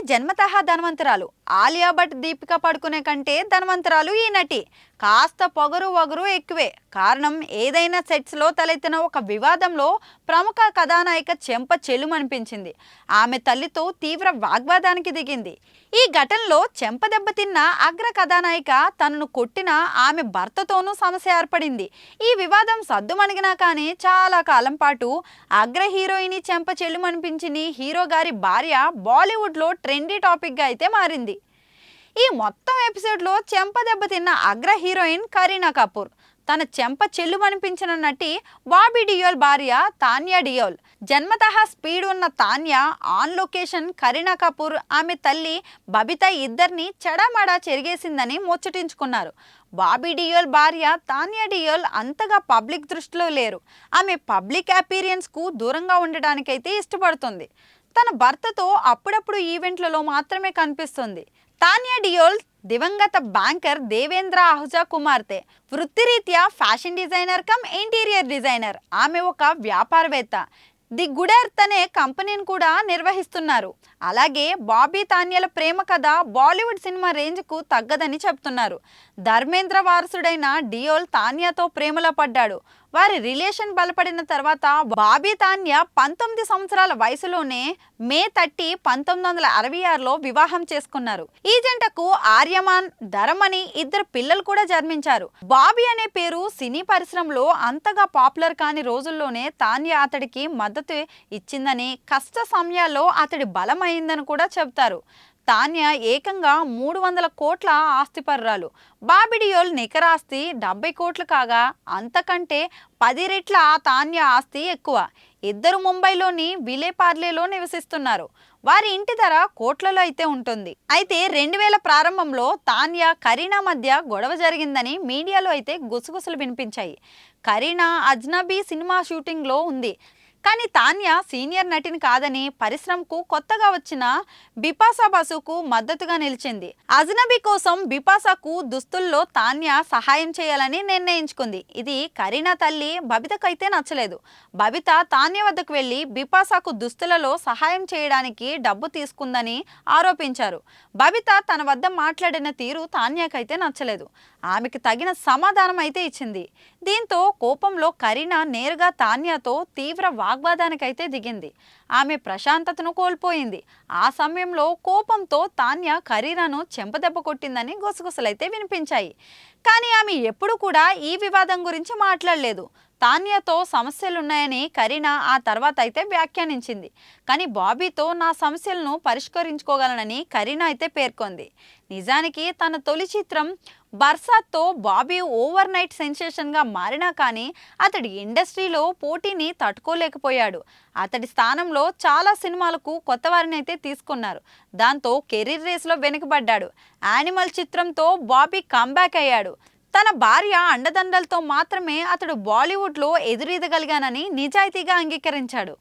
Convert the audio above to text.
జన్మతః ధనవంతురాలు. ఆలియా భట్, దీపిక పడుకునే కంటే ధనవంతురాలు ఈ నటి. కాస్త పొగరు వగరు ఎక్కువే. కారణం ఏదైనా సెట్స్లో తలెత్తిన ఒక వివాదంలో ప్రముఖ కథానాయిక చెంప చెల్లుమనిపించింది. ఆమె తల్లితో తీవ్ర వాగ్వాదానికి దిగింది. ఈ ఘటనలో చెంప దెబ్బతిన్న అగ్ర కథానాయిక తనను కొట్టిన ఆమె భర్తతోనూ సమస్య ఏర్పడింది. ఈ వివాదం సద్దుమణిగినా కానీ చాలా కాలం పాటు అగ్ర హీరోయిని చెంప చెల్లుమనిపించిన హీరో గారి భార్య బాలీవుడ్లో ట్రెండీ టాపిక్గా అయితే మారింది. ఈ మొత్తం ఎపిసోడ్లో చెంప దెబ్బతిన్న అగ్ర హీరోయిన్ కరీనా కపూర్. తన చెంప చెల్లుమనిపించిన నటి బాబీ డియోల్ భార్య తాన్యా డియోల్. జన్మతః స్పీడ్ ఉన్న తాన్యా ఆన్ లొకేషన్ కరీనా కపూర్, ఆమె తల్లి బబితా ఇద్దరిని చెడామడా చెరిగేసిందని ముచ్చటించుకున్నారు. బాబీ డియోల్ భార్య తాన్యా డియోల్ అంతగా పబ్లిక్ దృష్టిలో లేరు. ఆమె పబ్లిక్ అపీరియన్స్కు దూరంగా ఉండడానికైతే ఇష్టపడుతుంది. తన భర్తతో అప్పుడప్పుడు ఈవెంట్లలో మాత్రమే కనిపిస్తుంది. తాన్యా డియోల్ దివంగత బ్యాంకర్ దేవేంద్ర ఆహుజా కుమార్తె. వృత్తిరీత్యా fashion designer come interior designer. ఆమె ఒక వ్యాపారవేత్త. ది గుడ్ ఎర్త్ అనే కంపెనీని కూడా నిర్వహిస్తున్నారు. అలాగే బాబీ తాన్యాల ప్రేమ కథ బాలీవుడ్ సినిమా రేంజ్కు తగ్గదని చెప్తున్నారు. ధర్మేంద్ర వారసుడైన డియోల్ తాన్యాతో ప్రేమలో పడ్డాడు. వారి రిలేషన్ బలపడిన తర్వాత బాబీ తాన్యా 19 సంవత్సరాల వయసులోనే మే 30, 1966లో వివాహం చేసుకున్నారు. ఈ జంటకు ఆర్యమాన్, ధరమ్ అని ఇద్దరు పిల్లలు కూడా జన్మించారు. బాబీ అనే పేరు సినీ పరిశ్రమలో అంతగా పాపులర్ కాని రోజుల్లోనే తాన్యా అతడికి మద్దతు ఇచ్చిందని, కష్ట సమయాల్లో అతడి బలం అయిందని కూడా చెబుతారు. తాన్యా ఏకంగా 300 కోట్ల ఆస్తిపరురాలు. బాబీ డియోల్ నికరాస్తి 70 కోట్లు కాగా అంతకంటే 10 రెట్ల తాన్యా ఆస్తి ఎక్కువ. ఇద్దరు ముంబైలోని విలేపార్లేలో నివసిస్తున్నారు. వారి ఇంటి ధర కోట్లలో అయితే ఉంటుంది. అయితే 2000 ప్రారంభంలో తాన్యా, కరీనా మధ్య గొడవ జరిగిందని మీడియాలో అయితే గుసగుసలు వినిపించాయి. కరీనా అజ్నబీ సినిమా షూటింగ్లో ఉంది. కానీ తాన్యా సీనియర్ నటిని కాదని పరిశ్రమకు కొత్తగా వచ్చిన బిపాసా బసుకు మద్దతుగా నిలిచింది. అజ్నబీ కోసం బిపాసాకు దుస్తుల్లో తాన్యా సహాయం చేయాలని నిర్ణయించుకుంది. ఇది కరీనా తల్లి బబితకైతే నచ్చలేదు. బబిత తాన్యా వద్దకు వెళ్లి బిపాసాకు దుస్తులలో సహాయం చేయడానికి డబ్బు తీసుకుందని ఆరోపించారు. బబిత తన వద్ద మాట్లాడిన తీరు తాన్యాకైతే నచ్చలేదు. ఆమెకు తగిన సమాధానం అయితే ఇచ్చింది. దీంతో కోపంలో కరీనా నేరుగా తాన్యాతో తీవ్ర వాగ్వాదానికైతే దిగింది. ఆమె ప్రశాంతతను కోల్పోయింది. ఆ సమయంలో కోపంతో తాన్యా కరీనాను చెంపదెబ్బ కొట్టిందని గుసగుసలైతే వినిపించాయి. కానీ ఆమె ఎప్పుడు కూడా ఈ వివాదం గురించి మాట్లాడలేదు. తాన్యాతో సమస్యలున్నాయని కరీనా ఆ తర్వాత అయితే వ్యాఖ్యానించింది. కానీ బాబీతో నా సమస్యలను పరిష్కరించుకోగలనని కరీనా అయితే పేర్కొంది. నిజానికి తన తొలి చిత్రం బర్సాత్తో బాబీ ఓవర్ నైట్ సెన్సేషన్గా మారినా కానీ అతడి ఇండస్ట్రీలో పోటీని తట్టుకోలేకపోయాడు. అతడి స్థానంలో చాలా సినిమాలకు కొత్త వారిని అయితే తీసుకున్నారు. దాంతో కెరీర్ రేస్లో వెనుకబడ్డాడు. యానిమల్ చిత్రంతో బాబీ కంబ్యాక్ అయ్యాడు. తన భార్య అండదండలతో మాత్రమే అతడు బాలీవుడ్లో ఎదురీదగలిగానని నిజాయితీగా అంగీకరించాడు.